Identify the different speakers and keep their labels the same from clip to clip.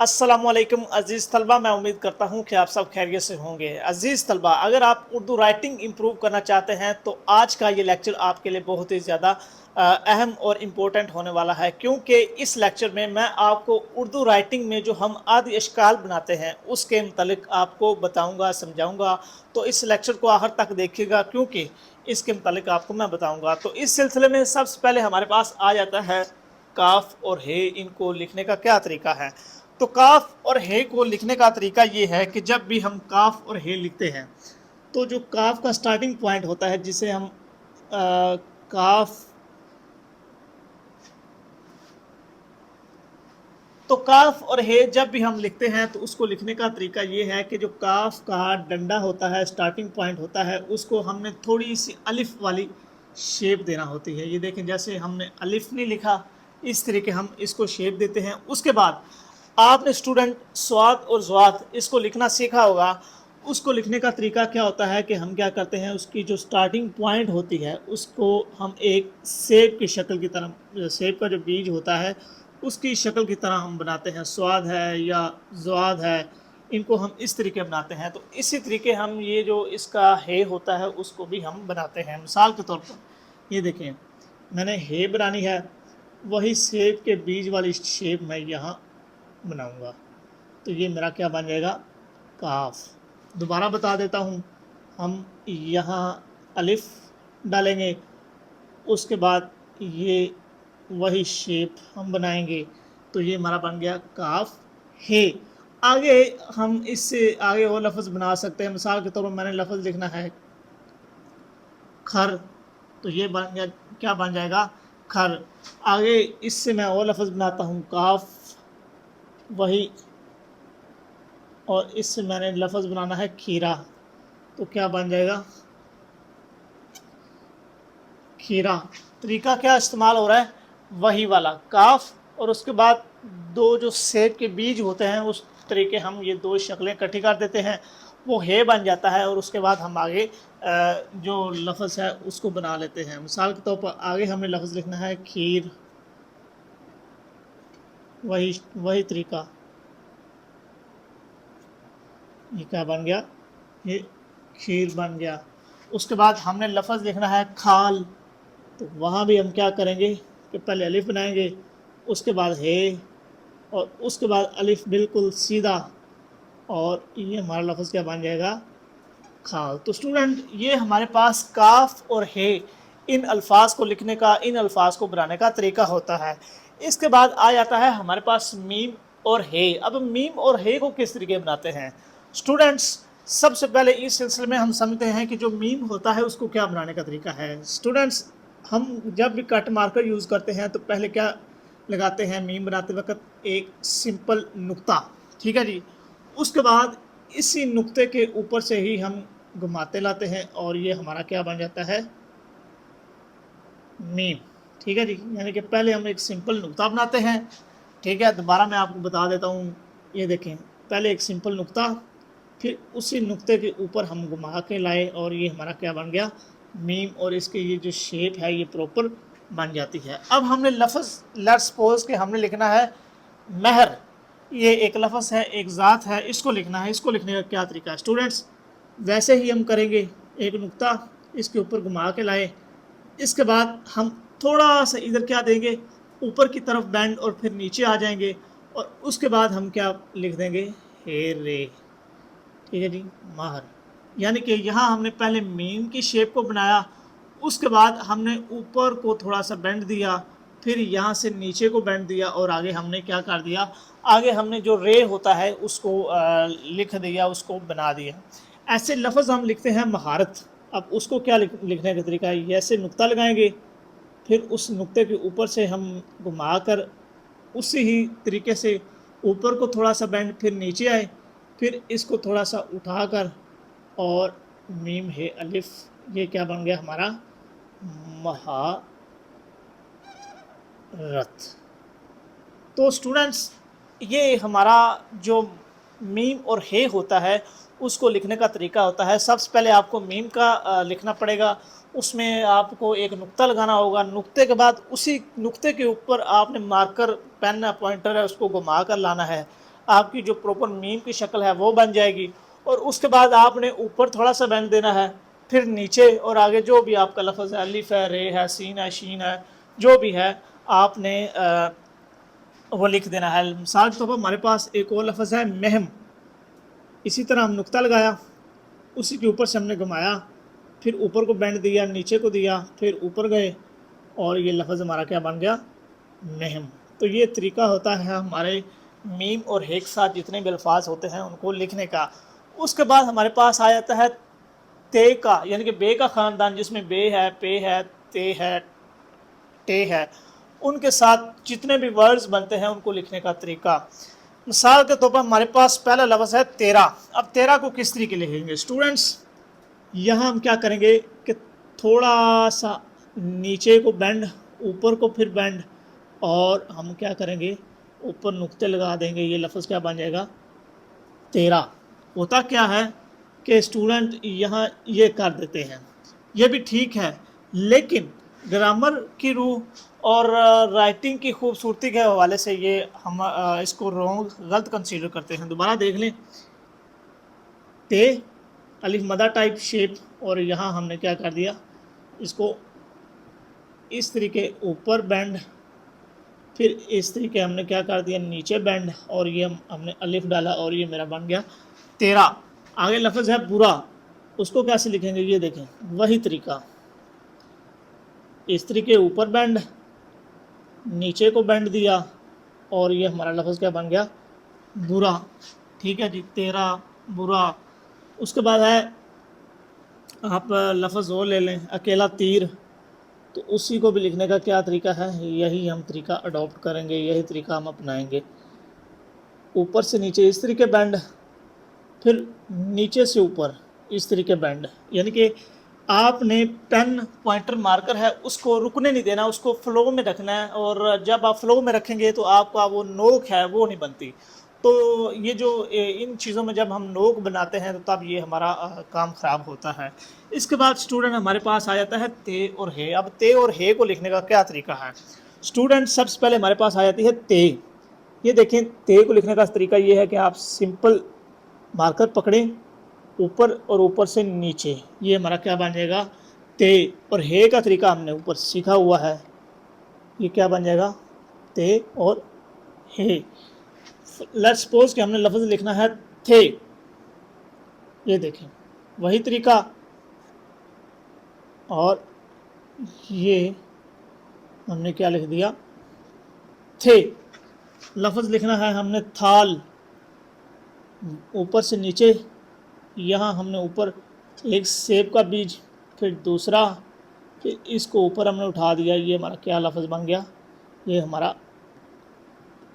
Speaker 1: अस्सलामुअलैकुम अज़ीज़ तलबा, मैं उम्मीद करता हूँ कि आप सब खैरियत से होंगे। अज़ीज़ तलबा, अगर आप उर्दू राइटिंग इम्प्रूव करना चाहते हैं तो आज का ये लेक्चर आपके लिए बहुत ही ज़्यादा अहम और इम्पोर्टेंट होने वाला है, क्योंकि इस लेक्चर में मैं आपको उर्दू राइटिंग में जो हम आदि अशकाल बनाते हैं उसके मुतलिक आपको बताऊँगा, समझाऊँगा। तो इस लेक्चर को आखिर तक देखिएगा, क्योंकि इसके मुतलिक आपको मैं बताऊँगा। तो इस सिलसिले में सबसे पहले हमारे पास आ जाता है काफ और हे, इनको लिखने का क्या तरीका है। तो काफ और हे को लिखने का तरीका ये है कि जब भी हम काफ और हे लिखते हैं तो जो काफ का स्टार्टिंग पॉइंट होता है, जिसे हम काफ, तो काफ और हे जब भी हम लिखते हैं तो उसको लिखने का तरीका ये है कि जो काफ का डंडा होता है, स्टार्टिंग पॉइंट होता है, उसको हमने थोड़ी सी अलिफ वाली शेप देना होती है। ये देखें, जैसे हमने अलिफ नहीं लिखा, इस तरीके हम इसको शेप देते हैं। उसके बाद आपने स्टूडेंट स्वाद और ज़्वाद इसको लिखना सीखा होगा। उसको लिखने का तरीका क्या होता है कि हम क्या करते हैं, उसकी जो स्टार्टिंग पॉइंट होती है उसको हम एक सेब की शक्ल की तरह, सेब का जो बीज होता है उसकी शक्ल की तरह हम बनाते हैं। स्वाद है या ज़्वाद है, इनको हम इस तरीके बनाते हैं। तो इसी तरीके हम ये जो इसका हे होता है उसको भी हम बनाते हैं। मिसाल के तौर पर ये देखें, मैंने हे बनानी है, वही सेब के बीज वाली शेप मैं यहाँ बनाऊंगा, तो ये मेरा क्या बन जाएगा, काफ। दोबारा बता देता हूँ, हम यहाँ अलिफ डालेंगे, उसके बाद ये वही शेप हम बनाएंगे, तो ये हमारा बन गया काफ हे। आगे हम इससे आगे और लफ्ज़ बना सकते हैं। मिसाल के तौर पर मैंने लफ्ज़ लिखना है खर, तो ये बन गया, क्या बन जाएगा, खर। आगे इससे मैं और लफ्ज़ बनाता हूँ काफ, वही, और इससे मैंने लफ्ज़ बनाना है खीरा, तो क्या बन जाएगा, खीरा। तरीका क्या इस्तेमाल हो रहा है, वही वाला काफ, और उसके बाद दो जो सेब के बीज होते हैं उस तरीके हम ये दो शक्लें इकट्ठी कर देते हैं, वो हे बन जाता है। और उसके बाद हम आगे जो लफ्ज़ है उसको बना लेते हैं। मिसाल के तौर पर आगे हमें लफ्ज़ लिखना है खीर, वही वही तरीका, ये क्या बन गया, ये खीर बन गया। उसके बाद हमने लफ्ज़ लिखना है खाल, तो वहाँ भी हम क्या करेंगे कि पहले अलिफ बनाएंगे, उसके बाद हे, और उसके बाद अलिफ बिल्कुल सीधा, और ये हमारा लफ्ज़ क्या बन जाएगा, खाल। तो स्टूडेंट, ये हमारे पास काफ और हे, इन अल्फाज को लिखने का, इन अल्फाज को बनाने का तरीका होता है। इसके बाद आ जाता है हमारे पास मीम और हे। अब मीम और हे को किस तरीके बनाते हैं स्टूडेंट्स, सबसे पहले इस सिलसिले में हम समझते हैं कि जो मीम होता है उसको क्या बनाने का तरीका है। स्टूडेंट्स, हम जब भी कट मार्कर यूज़ करते हैं तो पहले क्या लगाते हैं मीम बनाते वक्त, एक सिंपल नुक्ता, ठीक है जी। उसके बाद इसी नुक्ते के ऊपर से ही हम घुमाते लाते हैं और ये हमारा क्या बन जाता है, मीम, ठीक है जी। यानी कि पहले हम एक सिंपल नुक्ता बनाते हैं, ठीक है। दोबारा मैं आपको बता देता हूँ, ये देखें, पहले एक सिंपल नुक्ता, फिर उसी नुक्ते के ऊपर हम घुमा के लाए और ये हमारा क्या बन गया, मीम, और इसके ये जो शेप है ये प्रॉपर बन जाती है। अब हमने लफ्ज़, लेट्स सपोज कि हमने लिखना है महर, ये एक लफ्ज़ है, एक ज़ात है, इसको लिखना है। इसको लिखने का क्या तरीका है स्टूडेंट्स, वैसे ही हम करेंगे, एक नुक्ता इसके ऊपर घुमा के लाए, इसके बाद हम थोड़ा सा इधर क्या देंगे, ऊपर की तरफ बैंड, और फिर नीचे आ जाएंगे, और उसके बाद हम क्या लिख देंगे, हे रे, ठीक है जी, माहर। यानी कि यहाँ हमने पहले मीम की शेप को बनाया, उसके बाद हमने ऊपर को थोड़ा सा बेंड दिया, फिर यहाँ से नीचे को बेंड दिया, और आगे हमने क्या कर दिया, आगे हमने जो रे होता है उसको लिख दिया, उसको बना दिया। ऐसे लफ्ज़ हम लिखते हैं महारत। अब उसको क्या लिखने का तरीका है, ऐसे नुक्ता लगाएंगे, फिर उस नुक्ते के ऊपर से हम घुमा कर उसी ही तरीके से ऊपर को थोड़ा सा बेंड, फिर नीचे आए, फिर इसको थोड़ा सा उठाकर, और मीम है अलिफ, ये क्या बन गया हमारा, महारत। तो स्टूडेंट्स, ये हमारा जो मीम और हे होता है उसको लिखने का तरीका होता है। सबसे पहले आपको मीम का लिखना पड़ेगा, उसमें आपको एक नुक्ता लगाना होगा। नुक्ते के बाद उसी नुक्ते के ऊपर आपने मार्कर पेन या पॉइंटर है उसको घुमा कर लाना है, आपकी जो प्रॉपर मीम की शक्ल है वो बन जाएगी। और उसके बाद आपने ऊपर थोड़ा सा बेंड देना है, फिर नीचे और आगे जो भी आपका लफ्ज़ है, अलिफ है, रे है, सीन है, शीन है, जो भी है आपने वो लिख देना है। मिसाल के तौर पर हमारे पास एक और लफ्ज़ है महम, इसी तरह हम नुक्ता लगाया, उसी के ऊपर से हमने घुमाया, फिर ऊपर को बेंड दिया, नीचे को दिया, फिर ऊपर गए, और ये लफ्ज़ हमारा क्या बन गया, महम। तो ये तरीका होता है हमारे मीम और हे के साथ जितने भी अल्फाज होते हैं उनको लिखने का। उसके बाद हमारे पास आ जाता है ते का, यानी कि बे का ख़ानदान, जिसमें बे है, पे है, ते है, टे है, उनके साथ जितने भी वर्ड्स बनते हैं उनको लिखने का तरीका। मिसाल के तौर पर हमारे पास पहला लफ्ज़ है तेरा। अब तेरा को किस तरीके लिखेंगे स्टूडेंट्स, यहाँ हम क्या करेंगे कि थोड़ा सा नीचे को बेंड, ऊपर को फिर बेंड, और हम क्या करेंगे ऊपर नुक्ते लगा देंगे, ये लफ्ज़ क्या बन जाएगा, तेरा। होता क्या है कि स्टूडेंट यहाँ ये कर देते हैं, ये भी ठीक है, लेकिन ग्रामर की रूह और राइटिंग की खूबसूरती के हवाले से ये हम इसको रॉन्ग गलत कंसीडर करते हैं। दोबारा देख लें, ते अलिफ मदा टाइप शेप, और यहाँ हमने क्या कर दिया, इसको इस तरीके ऊपर बेंड, फिर इस तरीके हमने क्या कर दिया नीचे बेंड, और ये हमने अलिफ डाला और ये मेरा बन गया तेरा। आगे लफ्ज़ है बुरा, उसको कैसे लिखेंगे ये देखें, वही तरीका, इस तरीके ऊपर बेंड, नीचे को बेंड दिया, और ये हमारा लफ्ज़ क्या बन गया, बुरा। ठीक है जी, तेरा, बुरा। उसके बाद है आप लफ्ज़ और ले लें, अकेला तीर, तो उसी को भी लिखने का क्या तरीका है, यही हम तरीका अडॉप्ट करेंगे, यही तरीका हम अपनाएंगे। ऊपर से नीचे इस तरीके बेंड, फिर नीचे से ऊपर इस तरीके बेंड, यानी कि आपने पेन पॉइंटर मार्कर है उसको रुकने नहीं देना, उसको फ्लो में रखना है, और जब आप फ्लो में रखेंगे तो आपका वो नोक है वो नहीं बनती। तो ये जो इन चीज़ों में जब हम नोक बनाते हैं तो तब ये हमारा काम ख़राब होता है। इसके बाद स्टूडेंट हमारे पास आ जाता है ते और हे। अब ते और हे को लिखने का क्या तरीका है स्टूडेंट, सबसे पहले हमारे पास आ जाती है ते। ये देखें, ते को लिखने का तरीका ये है कि आप सिंपल मार्कर पकड़ें ऊपर और ऊपर से नीचे, ये हमारा क्या बन जाएगा, ते। और हे का तरीका हमने ऊपर सीखा हुआ है, ये क्या बन जाएगा, ते और हे। लेट्स सपोज कि हमने लफ्ज़ लिखना है थे, ये देखें वही तरीका, और ये हमने क्या लिख दिया, थे। लफ्ज़ लिखना है हमने थाल, ऊपर से नीचे, यहाँ हमने ऊपर एक सेब का बीज, फिर दूसरा, फिर इसको ऊपर हमने उठा दिया, ये हमारा क्या लफ्ज़ बन गया, ये हमारा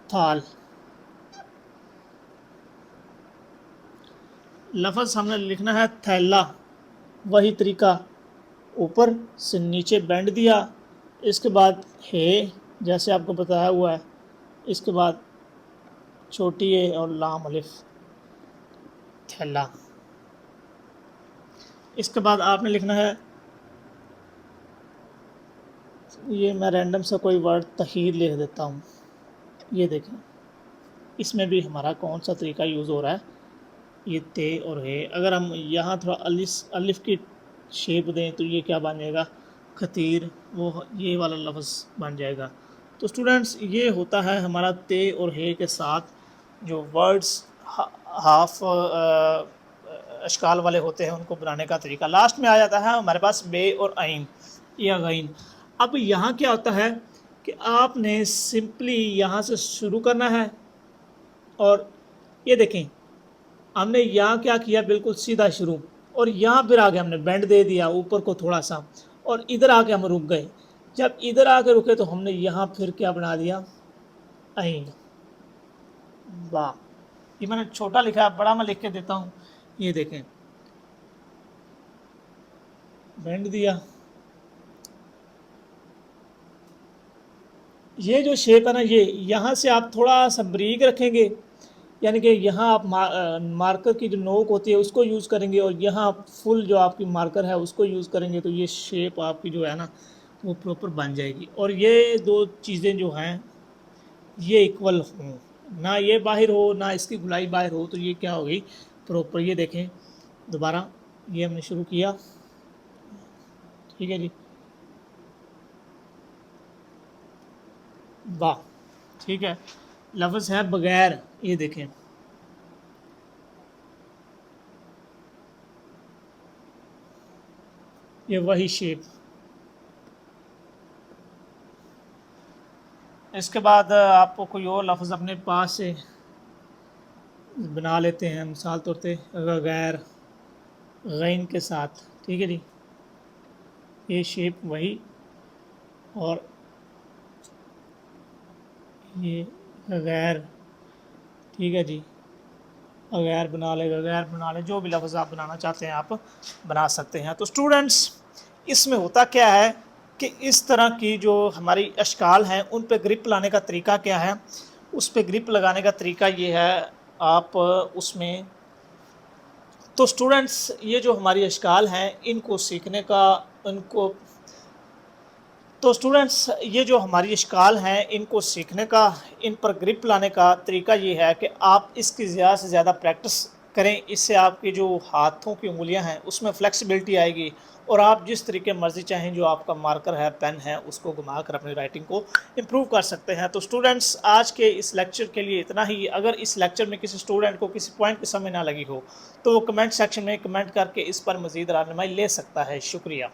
Speaker 1: थाल। लफ्ज़ हमने लिखना है थैला, वही तरीका, ऊपर से नीचे बेंड दिया, इसके बाद हे जैसे आपको बताया हुआ है, इसके बाद छोटी ए और लाम अलिफ, थैला। इसके बाद आपने लिखना है, ये मैं रैंडम सा कोई वर्ड तहीर लिख देता हूँ, ये देखें इसमें भी हमारा कौन सा तरीका यूज़ हो रहा है, ये ते और है। अगर हम यहाँ थोड़ा अलिफ की शेप दें तो ये क्या बन जाएगा, खतीर, वो ये वाला लफ्ज़ बन जाएगा। तो स्टूडेंट्स ये होता है हमारा ते और है के साथ जो वर्ड्स हाफ अशकाल वाले होते हैं उनको बनाने का तरीका। लास्ट में आ जाता है हमारे पास बे और आइन या गैन। अब यहाँ क्या होता है कि आपने सिंपली यहाँ से शुरू करना है, और ये देखें हमने यहाँ क्या किया, बिल्कुल सीधा शुरू, और यहाँ फिर आगे हमने बेंड दे दिया ऊपर को थोड़ा सा, और इधर आके हम रुक गए। जब इधर आके रुके तो हमने यहाँ फिर क्या बना दिया, आइन। वाह, ये मैंने छोटा लिखा है, बड़ा मैं लिख के देता हूँ, ये देखें बेंड दिया, ये जो शेप है ना, ये यहाँ से आप थोड़ा सा बारीक रखेंगे, यानी कि यहाँ आप मार्कर की जो नोक होती है उसको यूज़ करेंगे और यहाँ फुल जो आपकी मार्कर है उसको यूज़ करेंगे, तो ये शेप आपकी जो है ना वो प्रॉपर बन जाएगी। और ये दो चीज़ें जो हैं ये इक्वल हों, ना ये बाहर हो ना इसकी गुलाई बाहर हो, तो ये क्या हो गई प्रॉपर। ये देखें दोबारा, ये हमने शुरू किया, ठीक है जी, वाह, ठीक है। लफ्ज़ है बगैर, ये देखें, ये वही शेप। इसके बाद आपको कोई और लफ्ज़ अपने पास से बना लेते हैं, मिसाल तौर पे गैर गैन के साथ, ठीक है जी, ये शेप वही, और ये गैर, ठीक है जी, गैर बना ले, गैर बना ले, जो भी लफ्ज़ आप बनाना चाहते हैं आप बना सकते हैं। तो स्टूडेंट्स इसमें होता क्या है कि इस तरह की जो हमारी अशकाल हैं उन पे ग्रिप लाने का तरीका क्या है, उस पे ग्रिप लगाने का तरीका ये है, आप उसमें, तो स्टूडेंट्स ये जो हमारी अशकाल हैं इनको सीखने का, इनको, तो स्टूडेंट्स ये जो हमारी अशकाल हैं इनको सीखने का, इन पर ग्रिप लाने का तरीका ये है कि आप इसकी ज़्यादा से ज़्यादा प्रैक्टिस करें। इससे आपकी जो हाथों की उंगलियां हैं उसमें फ्लेक्सिबिलिटी आएगी और आप जिस तरीके मर्ज़ी चाहें जो आपका मार्कर है, पेन है, उसको घुमा कर अपनी राइटिंग को इम्प्रूव कर सकते हैं। तो स्टूडेंट्स आज के इस लेक्चर के लिए इतना ही। अगर इस लेक्चर में किसी स्टूडेंट को किसी पॉइंट की समझ ना लगी हो तो वो कमेंट सेक्शन में कमेंट करके इस पर मज़ीद रहनुमाई ले सकता है। शुक्रिया।